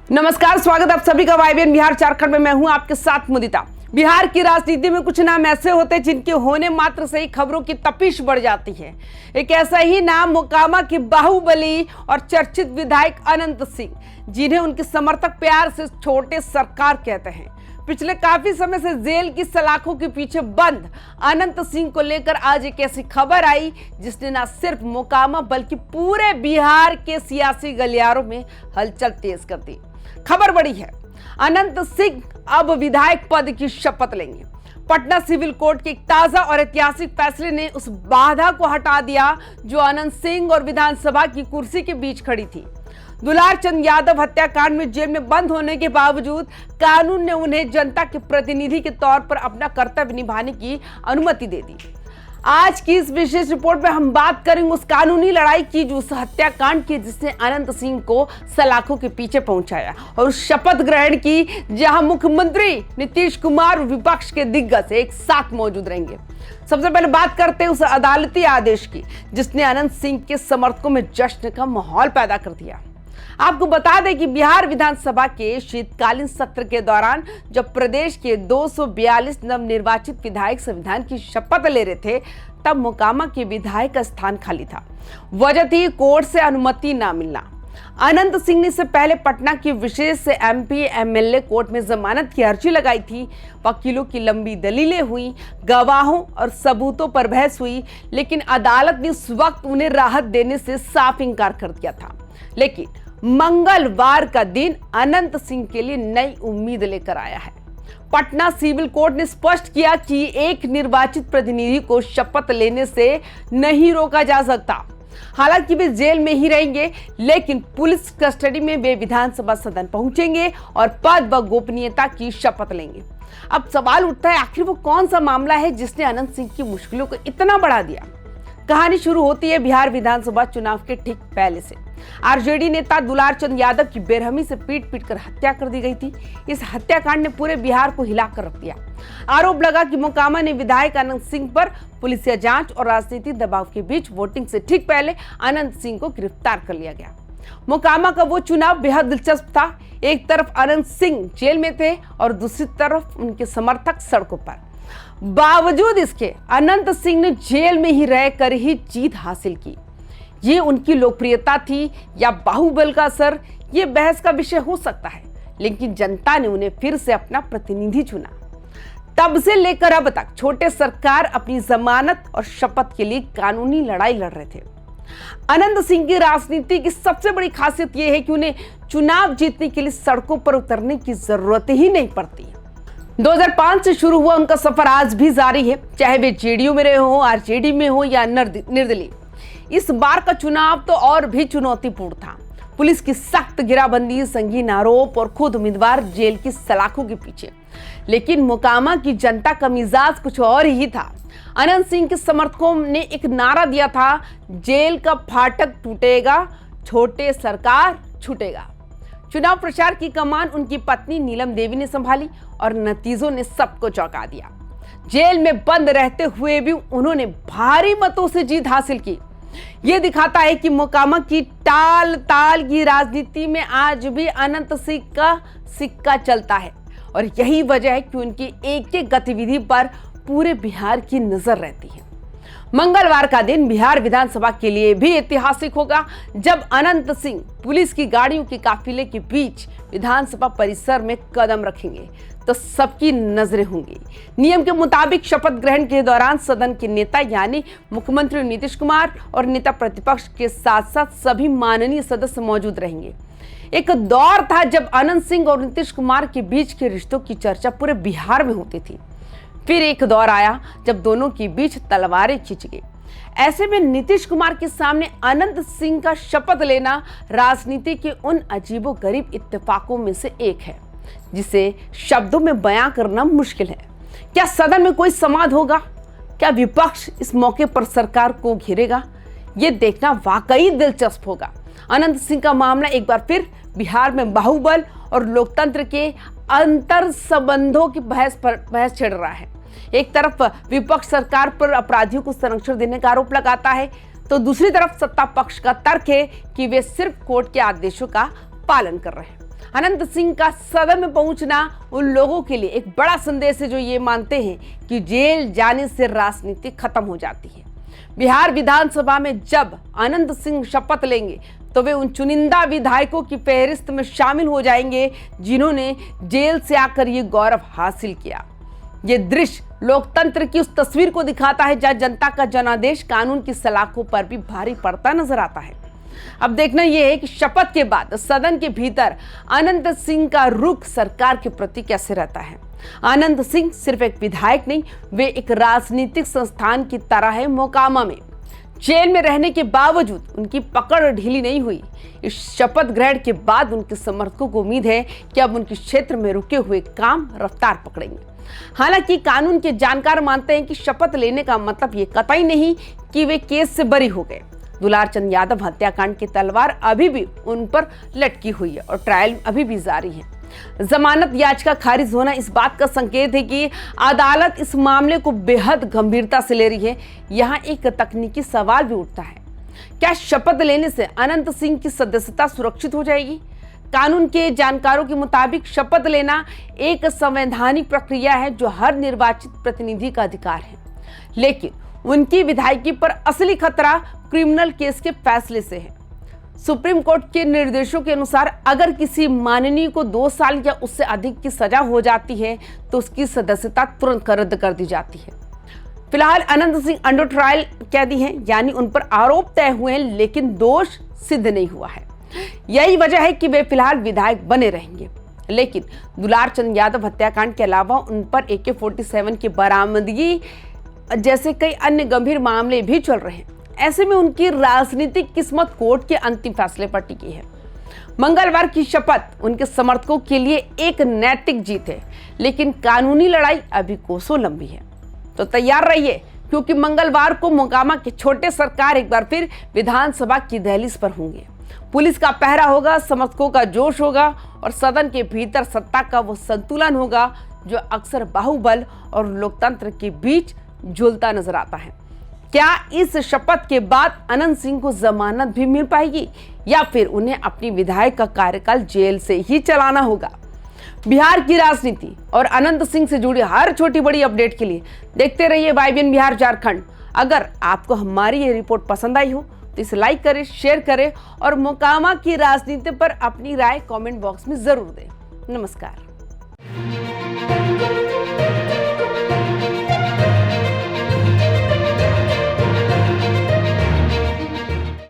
नमस्कार, स्वागत आप सभी का वाईबीएन बिहार झारखंड में। मैं हूं आपके साथ मुदिता। बिहार की राजनीति में कुछ नाम ऐसे होते हैं जिनके होने मात्र से ही खबरों की तपिश बढ़ जाती है। एक ऐसा ही नाम मोकामा की बाहुबली और चर्चित विधायक अनंत सिंह, जिन्हें उनके समर्थक प्यार से छोटे सरकार कहते हैं। पिछले काफी समय से जेल की सलाखों के पीछे बंद अनंत सिंह को लेकर आज एक ऐसी खबर आई जिसने न सिर्फ मोकामा बल्कि पूरे बिहार के सियासी गलियारों में हलचल तेज कर दी। खबर बड़ी है, अनंत सिंह अब विधायक पद की शपथ लेंगे। पटना सिविल कोर्ट के एक ताजा और ऐतिहासिक फैसले ने उस बाधा को हटा दिया जो अनंत सिंह और विधानसभा की कुर्सी के बीच खड़ी थी। दुलार चंद यादव हत्याकांड में जेल में बंद होने के बावजूद कानून ने उन्हें जनता के प्रतिनिधि के तौर पर अपना कर्तव्य निभाने की अनुमति दे दी। आज की इस विशेष रिपोर्ट में हम बात करेंगे उस कानूनी लड़ाई की जो उस हत्याकांड की जिसने अनंत सिंह को सलाखों के पीछे पहुंचाया, और उस शपथ ग्रहण की जहां मुख्यमंत्री नीतीश कुमार और विपक्ष के दिग्गज एक साथ मौजूद रहेंगे। सबसे पहले बात करते हैं उस अदालती आदेश की जिसने अनंत सिंह के समर्थकों में जश्न का माहौल पैदा कर दिया। आपको बता दें कि बिहार विधानसभा के शीतकालीन सत्र के दौरान जब प्रदेश के 242 नवनिर्वाचित विधायक संविधान की शपथ ले रहे थे, तब मोकामा के विधायक का स्थान खाली था। वजह थी कोर्ट से अनुमति ना मिलना। अनंत सिंह ने इससे पहले पटना की विशेष एमपी एमएलए कोर्ट में जमानत की अर्जी लगाई थी। वकीलों की लंबी दलीलें हुई, गवाहों और सबूतों पर बहस हुई, लेकिन अदालत ने उस वक्त उन्हें राहत देने से साफ इंकार कर दिया था। लेकिन मंगलवार का दिन अनंत सिंह के लिए नई उम्मीद लेकर आया है। पटना सिविल कोर्ट ने स्पष्ट किया कि एक निर्वाचित प्रतिनिधि को शपथ लेने से नहीं रोका जा सकता। हालांकि वे जेल में ही रहेंगे, लेकिन पुलिस कस्टडी में वे विधानसभा सदन पहुंचेंगे और पद व गोपनीयता की शपथ लेंगे। अब सवाल उठता है, आखिर वो कौन सा मामला है जिसने अनंत सिंह की मुश्किलों को इतना बढ़ा दिया। कहानी शुरू होती है बिहार विधानसभा चुनाव के ठीक पहले से। आरजेडी नेता दुलार चंद यादव की बेरहमी से पीट पीट कर हत्या कर दी गई थी। इस हत्याकांड ने पूरे बिहार को हिलाकर रख दिया। आरोप लगा कि मोकामा ने विधायक अनंत सिंह पर पुलिसिया जांच और राजनीतिक दबाव के बीच वोटिंग से ठीक पहले अनंत सिंह को गिरफ्तार कर लिया गया। मोकामा का वो चुनाव बेहद दिलचस्प था। एक तरफ अनंत सिंह जेल में थे और दूसरी तरफ उनके समर्थक सड़कों पर। बावजूद इसके अनंत सिंह ने जेल में ही रहकर ही जीत हासिल की। ये उनकी लोकप्रियता थी या बाहुबल का असर, ये बहस का विषय हो सकता है, लेकिन जनता ने उन्हें फिर से अपना प्रतिनिधि चुना। तब से लेकर अब तक छोटे सरकार अपनी जमानत और शपथ के लिए कानूनी लड़ाई लड़ रहे थे। अनंत सिंह की राजनीति की सबसे बड़ी खासियत यह है कि उन्हें चुनाव जीतने के लिए सड़कों पर उतरने की जरूरत ही नहीं पड़ती। 2005 से शुरू हुआ उनका सफर आज भी जारी है, चाहे वे जेडीयू में रहे हो, आरजेडी में हो या निर्दलीय। इस बार का चुनाव तो और भी चुनौतीपूर्ण था। पुलिस की सख्त घेराबंदी, संगीन आरोप और खुद उम्मीदवार जेल की सलाखों के पीछे। लेकिन मोकामा की जनता का मिजाज कुछ और ही था। अनंत सिंह के समर्थकों ने एक नारा दिया था, जेल का फाटक टूटेगा, छोटे सरकार छूटेगा। चुनाव प्रचार की कमान उनकी पत्नी नीलम देवी ने संभाली और नतीजों ने सबको चौंका दिया। जेल में बंद रहते हुए भी उन्होंने भारी मतों से जीत हासिल की। यह दिखाता है कि मोकामा की टाल ताल की राजनीति में आज भी अनंत सिंह का सिक्का चलता है, और यही वजह है कि उनकी एक एक गतिविधि पर पूरे बिहार की नजर रहती है। मंगलवार का दिन बिहार विधानसभा के लिए भी ऐतिहासिक होगा, जब अनंत सिंह पुलिस की गाड़ियों के काफिले के बीच विधानसभा परिसर में कदम रखेंगे तो सबकी नजरें होंगी। नियम के मुताबिक शपथ ग्रहण के दौरान सदन के नेता यानी मुख्यमंत्री नीतीश कुमार और नेता प्रतिपक्ष के साथ साथ सभी माननीय सदस्य मौजूद रहेंगे। एक दौर था जब अनंत सिंह और नीतीश कुमार के बीच के रिश्तों की चर्चा पूरे बिहार में होती थी। फिर एक दौर आया जब दोनों के बीच तलवारें खिंच गई। ऐसे में नीतीश कुमार के सामने अनंत सिंह का शपथ लेना राजनीति के उन अजीबोगरीब इत्तेफाकों में से एक है जिसे शब्दों में बयां करना मुश्किल है। क्या सदन में कोई संवाद होगा? क्या विपक्ष इस मौके पर सरकार को घेरेगा? ये देखना वाकई दिलचस्प होगा। अनंत सिंह का मामला एक बार फिर बिहार में बाहुबल और लोकतंत्र के अंतर संबंधों की बहस छिड़ रहा है। एक तरफ विपक्ष सरकार पर अपराधियों को संरक्षण देने का आरोप लगाता है, तो दूसरी तरफ सत्ता पक्ष का तर्क है कि वे सिर्फ कोर्ट के आदेशों का पालन कर रहे हैं। अनंत सिंह का सदन में पहुंचना उन लोगों के लिए एक बड़ा संदेश है जो ये मानते हैं कि जेल जाने से राजनीति खत्म हो जाती है। बिहार विधानसभा में जब अनंत सिंह शपथ लेंगे तो वे उन चुनिंदा विधायकों की फहरिस्त में शामिल हो जाएंगे जिन्होंने जेल से आकर ये गौरव हासिल किया। ये दृश्य लोकतंत्र की उस तस्वीर को दिखाता है जहां जनता का जनादेश कानून की सलाखों पर भी भारी पड़ता नजर आता है। अब देखना यह है कि शपथ के बाद सदन के भीतर अनंत सिंह का रुख सरकार के प्रति कैसे रहता है। अनंत सिंह सिर्फ एक विधायक नहीं, वे एक राजनीतिक संस्थान की तरह है। मोकामा में जेल में रहने के बावजूद उनकी पकड़ ढीली नहीं हुई। इस शपथ ग्रहण के बाद उनके समर्थकों को उम्मीद है कि अब उनके क्षेत्र में रुके हुए काम रफ्तार पकड़ेंगे। हालांकि कानून के जानकार मानते हैं कि शपथ लेने का मतलब ये कतई नहीं कि वे केस से बरी हो गए। दुलारचंद यादव हत्याकांड की तलवार अभी भी उन पर लटकी हुई है और ट्रायल अभी भी जारी है। जमानत याचिका खारिज होना इस बात का संकेत है कि अदालत इस मामले को बेहद गंभीरता से ले रही है। यहाँ एक तकनीकी सवाल भी उठता है, क्या शपथ लेने से अनंत सिंह की सदस्यता सुरक्षित हो जाएगी? कानून के जानकारों के मुताबिक शपथ लेना एक संवैधानिक प्रक्रिया है जो हर निर्वाचित प्रतिनिधि का अधिकार है, लेकिन उनकी विधायकी पर असली खतरा क्रिमिनल केस के फैसले से है। सुप्रीम कोर्ट के निर्देशों के अनुसार अगर किसी माननीय को 2 साल या उससे अधिक की सजा हो जाती है तो उसकी सदस्यता तुरंत रद्द कर दी जाती है। फिलहाल अनंत सिंह अंडर ट्रायल कैदी हैं, यानी उन पर आरोप तय हुए हैं लेकिन दोष सिद्ध नहीं हुआ है। यही वजह है कि वे फिलहाल विधायक बने रहेंगे। लेकिन दुलारचंद यादव हत्याकांड के अलावा उन पर AK-47 की बरामदगी जैसे कई अन्य गंभीर मामले भी चल रहे हैं। ऐसे में उनकी राजनीतिक किस्मत कोर्ट के अंतिम फैसले पर टिकी है। मंगलवार की शपथ उनके समर्थकों के लिए एक नैतिक जीत है, लेकिन कानूनी लड़ाई अभी कोसों लंबी है। तो तैयार रहिए, क्योंकि मंगलवार को मोकामा के छोटे सरकार एक बार फिर विधानसभा की दहलीज पर होंगे। पुलिस का पहरा होगा, समर्थकों का जोश होगा और सदन के भीतर सत्ता का वो संतुलन होगा जो अक्सर बाहुबल और लोकतंत्र के बीच झूलता नजर आता है। क्या इस शपथ के बाद अनंत सिंह को जमानत भी मिल पाएगी या फिर उन्हें अपनी विधायक का कार्यकाल जेल से ही चलाना होगा? बिहार की राजनीति और अनंत सिंह से जुड़ी हर छोटी बड़ी अपडेट के लिए देखते रहिए YBN बिहार झारखंड। अगर आपको हमारी ये रिपोर्ट पसंद आई हो तो इसे लाइक करें, शेयर करें और मोकामा की राजनीति पर अपनी राय कमेंट बॉक्स में जरूर दें। नमस्कार।